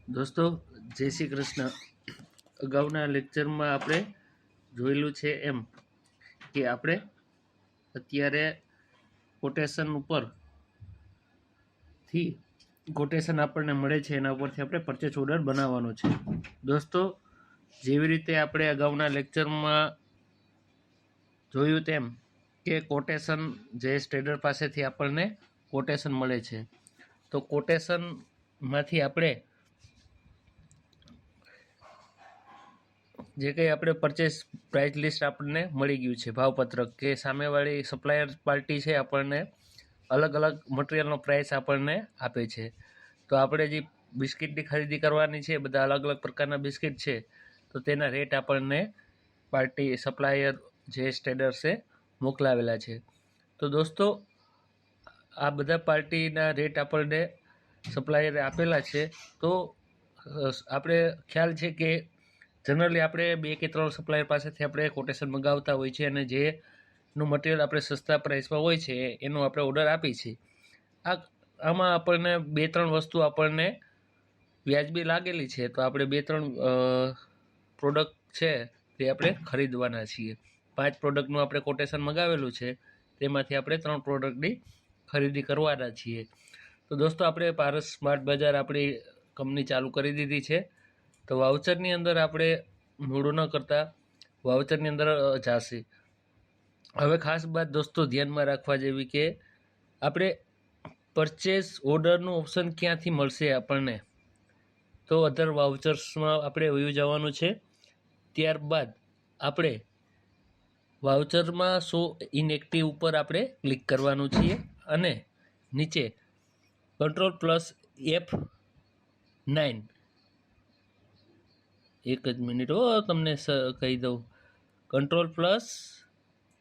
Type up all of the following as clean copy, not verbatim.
દોસ્તો જય શ્રી કૃષ્ણ। અગાઉના લેક્ચરમાં આપણે જોયેલું છે એમ કે આપણે અત્યારે કોટેશન ઉપરથી કોટેશન આપણને મળે છે એના ઉપરથી આપણે પરચેસ ઓર્ડર બનાવવાનો છે। દોસ્તો જેવી રીતે આપણે અગાઉના લેક્ચરમાં જોયું તેમ કે કોટેશન જયેશ ટ્રેડર પાસેથી આપણને કોટેશન મળે છે, તો કોટેશનમાંથી આપણે જે કંઈ આપણે પરચેસ પ્રાઇસ લિસ્ટ આપણને મળી ગયું છે, ભાવપત્રક કે સામેવાળી સપ્લાયર પાર્ટી છે આપણને અલગ અલગ મટીરિયલનો પ્રાઇસ આપણને આપે છે। તો આપણે જે બિસ્કિટની ખરીદી કરવાની છે, બધા અલગ અલગ પ્રકારના બિસ્કિટ છે, તો તેના રેટ આપણને પાર્ટી સપ્લાયર જયેશ ટ્રેડર્સે મોકલાવેલા છે। તો દોસ્તો આ બધા પાર્ટીના રેટ આપણને સપ્લાયરે આપેલા છે। તો આપણે ખ્યાલ છે કે જનરલી આપણે 2 કે 3 સપ્લાયર પાસેથી આપણે કોટેશન મંગાવતા હોય છે અને જેનું મટીરિયલ આપણે સસ્તા પ્રાઇસમાં હોય છે એનો આપણે ઓર્ડર આપીએ છીએ। આમાં આપણને 2-3 વસ્તુ આપણને વ્યાજબી લાગેલી છે, તો આપણે 2-3 પ્રોડક્ટ છે તે આપણે ખરીદવાના છીએ। 5 પ્રોડક્ટનું આપણે કોટેશન મંગાવેલું છે, તેમાંથી આપણે 3 પ્રોડક્ટની ખરીદી કરવાના છીએ। તો દોસ્તો આપણે પારસ સ્માર્ટ બજાર આપણી કંપની ચાલુ કરી દીધી છે। તો વાઉચરની અંદર આપણે મોડું ન કરતાં વાઉચરની અંદર જશે। હવે ખાસ વાત દોસ્તો ધ્યાનમાં રાખવા જેવી કે આપણે પરચેસ ઓર્ડરનું ઓપ્શન ક્યાંથી મળશે આપણને, તો અધર વાઉચર્સમાં આપણે વયું જવાનું છે। ત્યારબાદ આપણે વાઉચરમાં શો ઇનએક્ટિવ ઉપર આપણે ક્લિક કરવાનું છીએ અને નીચે Ctrl+F9 એક જ મિનિટ તમને કહી દઉં, Ctrl+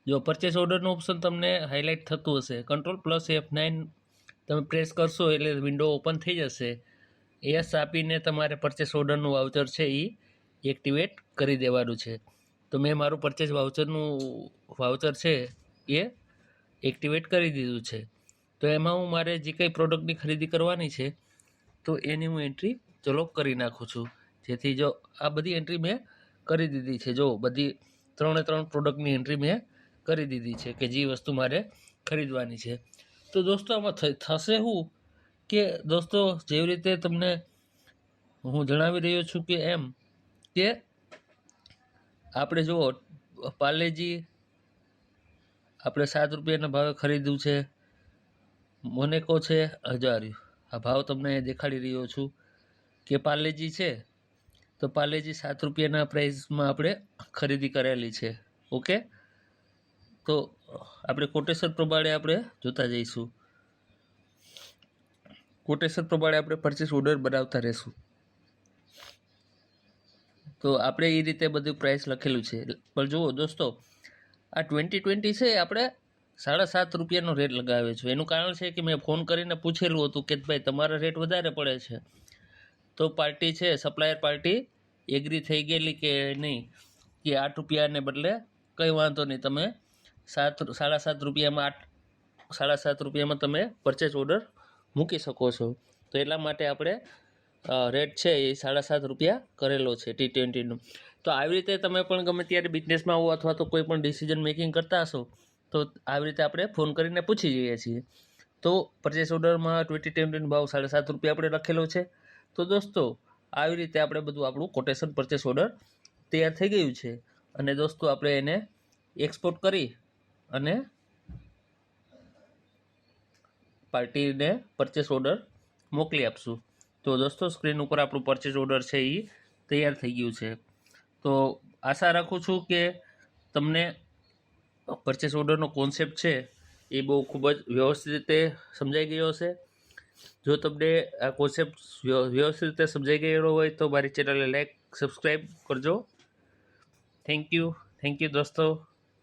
જો પરચેસ ઓર્ડરનું ઓપ્શન તમને હાઇલાઇટ થતું હશે, Ctrl+F9 તમે પ્રેસ કરશો એટલે વિન્ડો ઓપન થઈ જશે। યસ આપીને તમારે પરચેસ ઓર્ડરનું વાઉચર છે એ એક્ટિવેટ કરી દેવાનું છે। તો મેં મારું પરચેસ વાઉચર છે એ એક્ટિવેટ કરી દીધું છે। તો એમાં હું મારે જે કંઈ પ્રોડક્ટની ખરીદી કરવાની છે તો એની હું એન્ટ્રી ચલો કરી નાખું છું, જેથી જો આ બધી એન્ટ્રી મેં કરી દીધી છે। જો બધી 3 પ્રોડક્ટની એન્ટ્રી મેં કરી દીધી છે કે જે વસ્તુ મારે ખરીદવાની છે। તો દોસ્તો આમાં થશે શું કે દોસ્તો જેવી રીતે તમને હું જણાવી રહ્યો છું કે એમ કે આપણે જુઓ પાર્લેજી આપણે 7 રૂપિયાના ભાવે ખરીદ્યું છે, મોનેકો છે 1000। આ ભાવ તમને દેખાડી રહ્યો છું કે પાર્લેજી છે, તો પાર્લેજી 7 રૂપિયાના પ્રાઇસમાં આપણે ખરીદી કરેલી છે। ઓકે, તો આપણે કોટેશન પ્રમાણે આપણે જોતા જઈશું, કોટેશન પ્રમાણે આપણે પરચેસ ઓર્ડર બનાવતા રહેશું। તો આપણે એ રીતે બધું પ્રાઇસ લખેલું છે, પણ જુઓ દોસ્તો આ 2020 છે આપણે 7.5 રૂપિયાનો રેટ લગાવે છે। એનું કારણ છે કે મેં ફોન કરીને પૂછેલું હતું કે ભાઈ તમારા રેટ વધારે પડે છે, તો પાર્ટી છે સપ્લાયર પાર્ટી એગ્રી થઈ ગયેલી કે નહીં કે 8 રૂપિયાને બદલે કંઈ વાંધો નહીં, તમે 7.5 રૂપિયામાં 7.5 રૂપિયામાં તમે પરચેસ ઓર્ડર મૂકી શકો છો। તો એટલા માટે આપણે રેટ છે એ 7.5 રૂપિયા કરેલો છે T20નો। તો આવી રીતે તમે પણ ગમે ત્યારે બિઝનેસમાં આવો અથવા તો કોઈ પણ ડિસિઝન મેકિંગ કરતા હશો તો આવી રીતે આપણે ફોન કરીને પૂછી જઈએ છીએ। તો પરચેસ ઓર્ડરમાં 2020નો ભાવ 7.5 રૂપિયા આપણે લખેલો છે। તો દોસ્તો આવી રીતે આપણે બધું આપણું કોટેશન પરચેસ ઓર્ડર તૈયાર થઈ ગયું છે અને દોસ્તો આપણે એને એક્સપોર્ટ કરી અને પાર્ટીને પરચેસ ઓર્ડર મોકલી આપશું। તો દોસ્તો સ્ક્રીન ઉપર આપણું પરચેસ ઓર્ડર છે એ તૈયાર થઈ ગયું છે। તો આશા રાખું છું કે તમને પરચેસ ઓર્ડરનો કોન્સેપ્ટ છે એ બહુ ખૂબ જ વ્યવસ્થિત રીતે સમજાઈ ગયો હશે। જો તમને આ કોન્સેપ્ટ વ્યવસ્થિત રીતે સમજાઈ ગયેલો હોય તો મારી ચેનલને લાઈક સબસ્ક્રાઈબ કરજો। થેન્ક યુ દોસ્તો।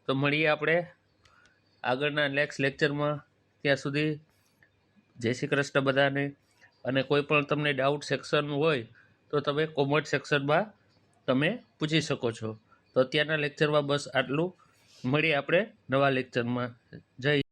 તો મળીએ આપણે આગળના નેક્સ્ટ લેક્ચરમાં, ત્યાં સુધી જય શ્રી કૃષ્ણ બધાને। અને કોઈ પણ તમને ડાઉટ સેક્શન હોય તો તમે કોમેન્ટ સેક્શનમાં તમે પૂછી શકો છો। તો અત્યારના લેક્ચરમાં બસ આટલું, મળીએ આપણે નવા લેક્ચરમાં। જય